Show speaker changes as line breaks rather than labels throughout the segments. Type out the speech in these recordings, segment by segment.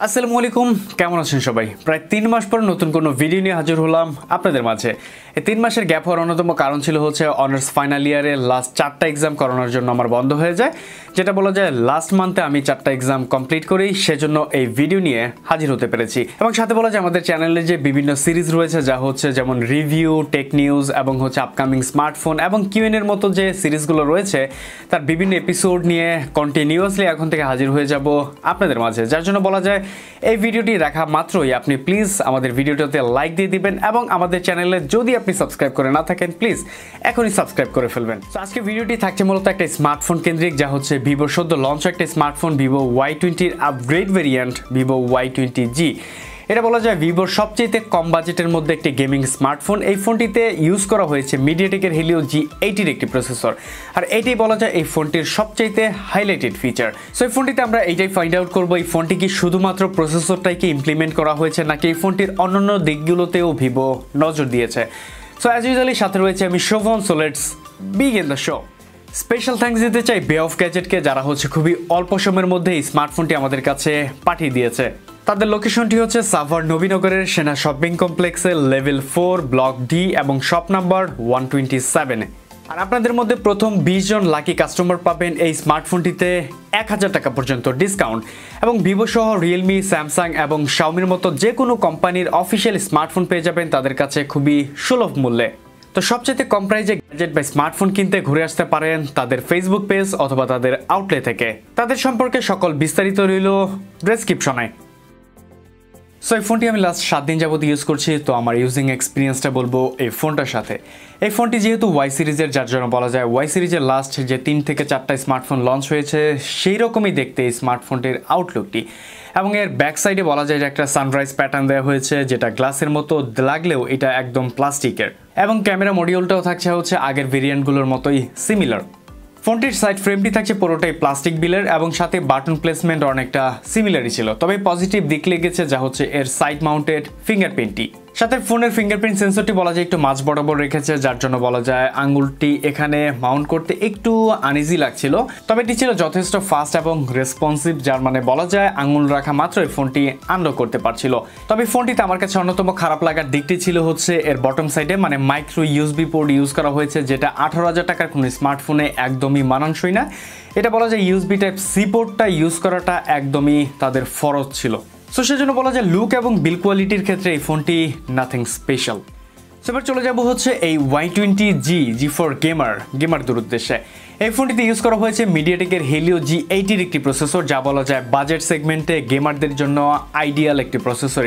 আসসালামু আলাইকুম, কেমন আছেন সবাই? প্রায় 3 মাস পর নতুন কোনো ভিডিও নিয়ে হাজির হলাম আপনাদের মাঝে। এই 3 মাসের গ্যাপ হওয়ার অন্যতম কারণ ছিল হচ্ছে অনার্স ফাইনাল ইয়ারে লাস্ট 4টা এক্সাম করোনার জন্য আমার বন্ধ হয়ে যায়, যেটা বলা যায় লাস্ট মান্থে আমি 4টা এক্সাম কমপ্লিট করি, সেজন্য এই ভিডিও নিয়ে হাজির হতে পেরেছি। এবং সাথে বলা যায় আমাদের চ্যানেলে যে বিভিন্ন সিরিজ রয়েছে, যা হচ্ছে যেমন রিভিউ, টেক নিউজ এবং হচ্ছে আপকামিং স্মার্টফোন এবং কিউএন এর মতো যে সিরিজগুলো রয়েছে, তার বিভিন্ন এপিসোড নিয়ে কন্টিনিউয়াসলি এখন থেকে হাজির হয়ে যাব আপনাদের মাঝে। যার জন্য বলা যায় এই ভিডিওটি দেখা মাত্রই আপনি প্লিজ আমাদের ভিডিওটাতে লাইক দিয়ে দিবেন এবং আমাদের চ্যানেলে যদি আপনি সাবস্ক্রাইব করে না থাকেন প্লিজ এখনই সাবস্ক্রাইব করে ফেলবেন। তো আজকে ভিডিওটি থাকছে মূলত একটা স্মার্টফোন কেন্দ্রিক, যা হচ্ছে ভিভোর সদ্য লঞ্চ একটা smartphone Vivo Y20 upgrade variant Vivo Y20G। এটা বলা যায় ভিভোর সবচেয়ে কম বাজেটের মধ্যে একটি গেমিং স্মার্টফোন। এই ফোনটিতে ইউজ করা হয়েছে মিডিয়াটেকের হেলিও G80 একটি প্রসেসর, আর এটাই বলা যায় এই ফোনটির সবচেয়ে হাইলাইটেড ফিচার। সো এই ফোনটিতে আমরা এইটাই ফাইন্ড আউট করবো, এই ফোনটি কি শুধুমাত্র প্রসেসরটাই কি ইমপ্লিমেন্ট করা হয়েছে নাকি এই ফোনটির অন্যান্য দিকগুলোতেও ভিভো নজর দিয়েছে। সো অ্যাজ ইউজুয়ালি সাথে রয়েছে আমি Shuvon, so let's begin the show. Special thanks দিতে চাই বে অফ গ্যাজেটকে, যারা হচ্ছে খুবই অল্প সময়ের মধ্যে এই স্মার্টফোনটি আমাদের কাছে পাঠিয়ে দিয়েছে। তাদের লোকেশনটি হচ্ছে সাভার নবীনগরের সেনা শপিং কমপ্লেক্সে লেভেল 4 ব্লক ডি এবং শপ নাম্বার 127। আর আপনাদের মধ্যে প্রথম 20 জন লাকি কাস্টমার পাবেন এই স্মার্টফোনটিতে 1000 টাকা পর্যন্ত ডিসকাউন্ট। এবং ভিভো সহ রিয়েলমি, স্যামসাং এবং শাওমির মতো যে কোনো কোম্পানির অফিসিয়াল স্মার্টফোন পেয়ে যাবেন তাদের কাছে খুবই সুলভ মূল্যে। তো সবচেয়ে কম প্রাইজে গ্যাজেট বা স্মার্টফোন কিনতে ঘুরে আসতে পারেন তাদের ফেসবুক পেজ অথবা তাদের আউটলেট থেকে। তাদের সম্পর্কে সকল বিস্তারিত রইল ডেসক্রিপশনে। সো এই ফোনটি আমি লাস্ট 7 দিন যাবত ইউজ করছি, তো আমার ইউজিং এক্সপিরিয়েন্সটা বলবো এই ফোনটার সাথে। এই ফোনটি যেহেতু ওয়াই সিরিজের, যার জন্য বলা যায় ওয়াই সিরিজের লাস্ট যে 3 থেকে 4টা স্মার্টফোন লঞ্চ হয়েছে সেই রকমই দেখতে এই স্মার্টফোনটির আউটলুকটি। এবং এর ব্যাক সাইডে বলা যায় যে একটা সানরাইজ প্যাটার্ন দেওয়া হয়েছে, যেটা গ্লাসের মতো লাগলেও এটা একদম প্লাস্টিকের। এবং ক্যামেরা মডিউলটাও থাকছে হচ্ছে আগের ভেরিয়েন্টগুলোর মতোই সিমিলার। ফোনটির সাইড ফ্রেমটি থাকছে পুরোটাই প্লাস্টিক বিলের এবং সাথে বাটন প্লেসমেন্ট অনেকটা সিমিলারই ছিল, তবে পজিটিভ দিক লেগেছে যা হচ্ছে এর সাইড মাউন্টেড ফিঙ্গারপ্রিন্টটি। সাথে ফোনের ফিঙ্গারপ্রিন্ট সেন্সরটি বলা যায় একটু মাঝ বরাবর রেখেছে, যার জন্য বলা যায় আঙ্গুলটি এখানে মাউন্ট করতে একটু আনইজি লাগছিল, তবে এটি ছিল যথেষ্ট ফাস্ট এবং রেসপন্সিভ, যার মানে বলা যায় আঙ্গুল রাখা মাত্রই ফোনটি আনলক করতে পারছিল। তবে ফোনটিতে আমার কাছে অন্যতম খারাপ লাগার দিকটি ছিল হচ্ছে এর বটম সাইডে মানে মাইক্রো ইউএসবি পোর্ট ইউজ করা হয়েছে, যেটা 18,000 টাকার কোনো স্মার্টফোনে একদমই মানানসই না। এটা বলা যায় ইউএসবি টাইপ সি পোর্টটা ইউজ করাটা একদমই তাদের ফরজ ছিল। সো সেজন্য বলা যায় লুক এবং বিল কোয়ালিটির ক্ষেত্রে এই ফোনটি নাথিং স্পেশাল। সো এবার চলে যাব হচ্ছে এই Y20G ফর গেমারদের উদ্দেশ্যে। এই ফোনটিতে ইউজ করা হয়েছে মিডিয়াটেকের হেলিও G80 একটি প্রসেসর, যা বলা যায় বাজেট সেগমেন্টে গেমারদের জন্য আইডিয়াল একটি প্রসেসর।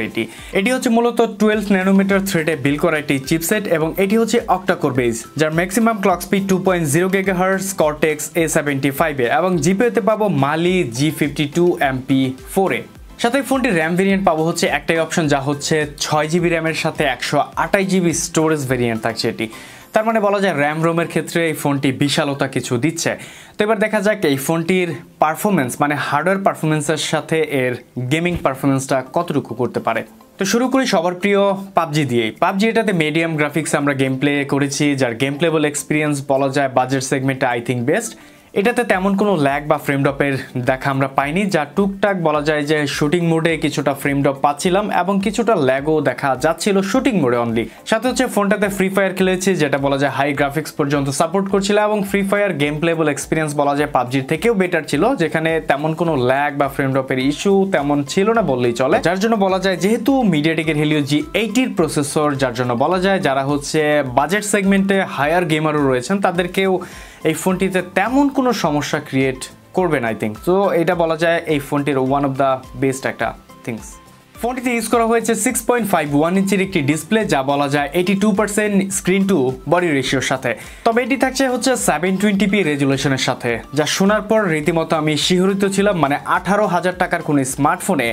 এটি হচ্ছে মূলত 12 ন্যানোমিটার থ্রেডে বিল্ড করা একটি চিপসেট এবং এটি হচ্ছে অক্টা কোর বেস, যার maximum clock speed 2.0 GHz cortex A75 এবং জিপিইউতে পাবো মালি G52 MP4 এ। সাথে ফোনটির র্যাম ভেরিয়েন্ট পাবো হচ্ছে একটাই অপশন, যা হচ্ছে 6GB র্যামের সাথে 128GB স্টোরেজ ভেরিয়েন্ট থাকছে এটি। তার মানে বলা যায় র্যাম রোমের ক্ষেত্রে এই ফোনটি বিশালতা কিছু দিচ্ছে। তো এবার দেখা যাক এই ফোনটির পারফরমেন্স মানে হার্ডওয়্যার পারফরমেন্সের সাথে এর গেমিং পারফরমেন্সটা কতটুকু করতে পারে। তো শুরু করি সবার প্রিয় পাবজি দিয়েই। পাবজি এটাতে মিডিয়াম গ্রাফিক্স আমরা গেম প্লে করেছি, যার গেম প্লেবল এক্সপিরিয়েন্স বলা যায় বাজেট সেগমেন্টে আই থিঙ্ক বেস্ট। এটাতে তেমন কোনো ল্যাগ বা ফ্রেম ড্রপের দেখা আমরা পাইনি, যা টুকটাক বলা যায় যে শুটিং মোডে কিছুটা ফ্রেম ড্রপ পাচ্ছিলাম এবং কিছুটা ল্যাগও দেখা যাচ্ছিল শুটিং মোডে অনলি। সাথে হচ্ছে ফোনটাতে ফ্রি ফায়ার খেলেছি, যেটা বলা যায় হাই গ্রাফিক্স পর্যন্ত সাপোর্ট করছিল এবং free fire game playable experience বলা যায় পাবজির থেকেও বেটার ছিল, যেখানে তেমন কোনো ল্যাগ বা ফ্রেম ড্রপের ইস্যু তেমন ছিল না বললেই চলে। যার জন্য বলা যায় যেহেতু মিডিয়াটেকের হেলিও G80 প্রসেসর, যার জন্য বলা যায় যারা হচ্ছে বাজেট সেগমেন্টে হায়ার গেমারও রয়েছেন তাদেরকেও এই ফোনটিতে তেমন কোনো সমস্যা ক্রিয়েট করবে না আই থিঙ্ক। তো এটা বলা যায় এই ফোনটির ওয়ান অফ দ্য বেস্ট একটা থিংস। ফোনটিতে ইউজ করা হয়েছে 6.51 ইঞ্চির একটি ডিসপ্লে, যা বলা যায় 82% স্ক্রিন টু বডি রেশিওর সাথে। তবে এটি থাকছে হচ্ছে 720p রেজুলেশনের সাথে, যা শোনার পর রীতিমতো আমি শিহরিত ছিলাম। মানে 18,000 টাকার কোনো স্মার্টফোনে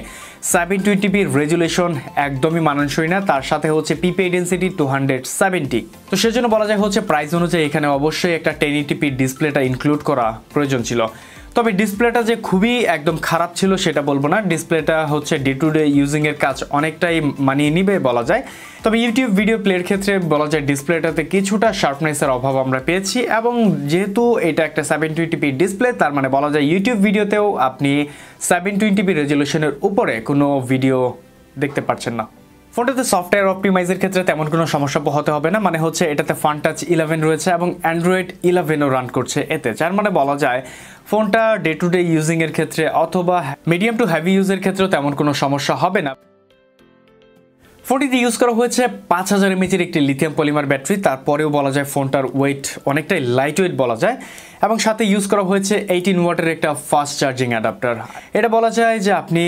720p রেজুলেশন একদমই মানানসই না, তার সাথে হচ্ছে পিপিআই ডেন্সিটি 270। তো সেজন্য বলা যায় হচ্ছে প্রাইস অনুযায়ী এখানে অবশ্যই একটা 1080p ডিসপ্লেটা ইনক্লুড করা প্রয়োজন ছিল। তবে ডিসপ্লেটা যে খুবই একদম খারাপ ছিল সেটা বলবো না, ডিসপ্লেটা হচ্ছে ডে টু ডে ইউজিংয়ের কাজ অনেকটাই মানিয়ে নিবে বলা যায়। তবে ইউটিউব ভিডিও প্লের ক্ষেত্রে বলা যায় ডিসপ্লেটাতে কিছুটা শার্পনেসের অভাব আমরা পেয়েছি, এবং যেহেতু এটা একটা 720p ডিসপ্লে, তার মানে বলা যায় ইউটিউব ভিডিওতেও আপনি 720p রেজলিউশনের উপরে কোনো ভিডিও দেখতে পাচ্ছেন না। ফোনটাতে সফটওয়্যার অপটিমাইজের ক্ষেত্রে তেমন কোনো সমস্যা পোহাতে হবে না, মানে হচ্ছে এটাতে ফান টাচ 11 রয়েছে এবং অ্যান্ড্রয়েড 11ও রান করছে এতে, যার মানে বলা যায় ফোনটা ডে টু ডে ইউজিংয়ের ক্ষেত্রে অথবা মিডিয়াম টু হেভি ইউজের ক্ষেত্রেও তেমন কোনো সমস্যা হবে না। ফোনটিতে ইউজ করা হয়েছে 5000 mAh একটি লিথিয়াম পলিমার ব্যাটারি, তারপরেও বলা যায় ফোনটার ওয়েট অনেকটাই লাইট ওয়েট বলা যায়, এবং সাথে ইউজ করা হয়েছে 18 ওয়াটের একটা ফাস্ট চার্জিং অ্যাডাপ্টার। এটা বলা যায় যে আপনি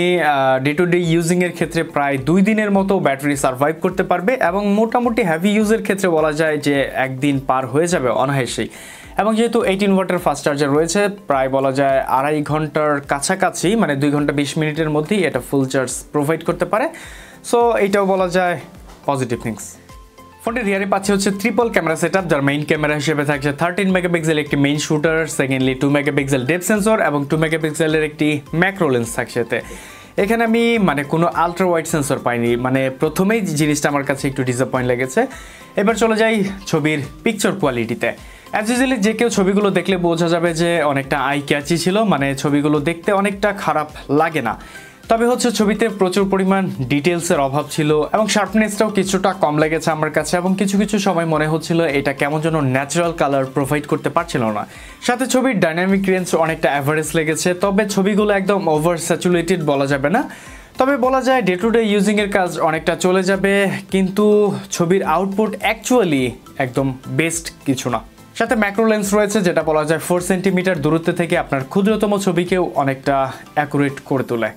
ডে টু ডে ইউজিংয়ের ক্ষেত্রে প্রায় 2 দিনের মতো ব্যাটারি সার্ভাইভ করতে পারবে, এবং মোটামুটি হেভি ইউজের ক্ষেত্রে বলা যায় যে একদিন পার হয়ে যাবে অনায়াসেই। এবং যেহেতু 18 ওয়াটের ফাস্ট চার্জার রয়েছে, প্রায় বলা যায় 2.5 ঘন্টার কাছাকাছি, মানে 2 ঘন্টা 20 মিনিটের মধ্যেই এটা ফুল চার্জ প্রোভাইড করতে পারে। সো এইটাও বলা যায় পজিটিভ থিংস। ফোনটির রিয়ারে পাচ্ছে হচ্ছে ট্রিপল ক্যামেরা সেটআপ, যার মেইন ক্যামেরা হিসেবে থাকছে 13 মেগাপিক্সেল একটি main shooter, secondly 2 megapixel depth sensor এবং 2 মেগাপিক্সেলের একটি ম্যাক্রো লেন্স থাকছে এতে। এখানে আমি মানে কোনো আলট্রা ওয়াইড সেন্সর পাইনি, মানে প্রথমেই জিনিসটা আমার কাছে একটু ডিসঅ্যাপয়েন্ট লেগেছে। এবার চলে যাই ছবির পিকচার কোয়ালিটিতে। অ্যাজ ইউজুয়ালি যে কেউ ছবিগুলো দেখলে বোঝা যাবে যে অনেকটা আই ক্যাচি ছিল, মানে ছবিগুলো দেখতে অনেকটা খারাপ লাগে না। তবে হচ্ছে ছবিতে প্রচুর পরিমাণ ডিটেলসের অভাব ছিল এবং শার্পনেসটাও কিছুটা কম লেগেছে আমার কাছে, এবং কিছু কিছু সময় মনে হচ্ছিল এটা কেমন যেন ন্যাচারাল কালার প্রোভাইড করতে পারছিল না। সাথে ছবির ডাইনামিক রেঞ্জ অনেকটা অ্যাভারেজ লেগেছে, তবে ছবিগুলো একদম ওভার স্যাচুরেটেড বলা যাবে না। তবে বলা যায় ডে টু ডে ইউজিংয়ের কাজ অনেকটা চলে যাবে, কিন্তু ছবির আউটপুট অ্যাকচুয়ালি একদম বেস্ট কিছু না। সাথে ম্যাক্রো লেন্স রয়েছে, যেটা বলা যায় 4 সেন্টিমিটার দূরত্ব থেকে আপনার ক্ষুদ্রতম ছবিকেও অনেকটা অ্যাকুরেট করে তোলে।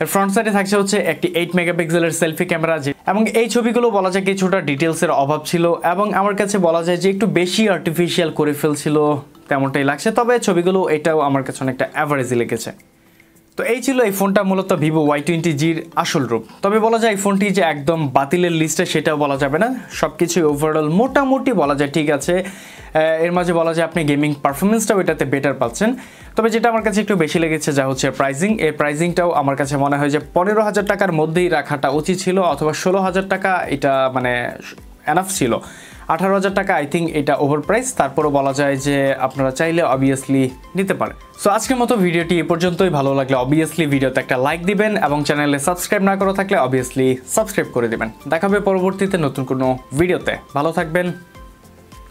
এর ফ্রন্ট সাইডে থাকছে হচ্ছে একটি 8 মেগাপিক্সেলের সেলফি ক্যামেরা, এবং এই ছবিগুলো বলা যায় কিছুটা ডিটেলসের অভাব ছিল, এবং আমার কাছে বলা যায় যে একটু বেশি আর্টিফিশিয়াল করে ফেলছিল তেমনটাই লাগছে। তবে ছবিগুলো এটাও আমার কাছে অনেকটা অ্যাভারেজই লেগেছে। তো এই ছিল এই ফোনটা মূলত ভিভো Y20Gর আসল রূপ। তবে বলা যায় এই ফোনটি যে একদম বাতিলের লিস্টে সেটাও বলা যাবে না, সব কিছুই ওভারঅল মোটামুটি বলা যায় ঠিক আছে। এর মাঝে বলা যায় আপনি গেমিং পারফরমেন্সটাও এটাতে বেটার পাচ্ছেন। তবে যেটা আমার কাছে একটু বেশি লেগেছে যা হচ্ছে প্রাইজিং, এই প্রাইজিংটাও আমার কাছে মনে হয় যে 15,000 টাকার মধ্যেই রাখাটা উচিত ছিল, অথবা 16,000 টাকা এটা মানে এনাফ ছিল। 18,000 টাকা আই থিঙ্ক এটা ওভার প্রাইস। তারপরও বলা যায় যে আপনারা চাইলে অবভিয়াসলি নিতে পারেন। সো আজকের মতো ভিডিওটি এ পর্যন্তই। ভালো লাগলে অবভিয়াসলি ভিডিওতে একটা লাইক দিবেন, এবং চ্যানেলে সাবস্ক্রাইব না করা থাকলে অবভিয়াসলি সাবস্ক্রাইব করে দিবেন। দেখা হবে পরবর্তীতে নতুন কোনো ভিডিওতে। ভালো থাকবেন,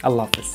আল্লাহ হাফেজ।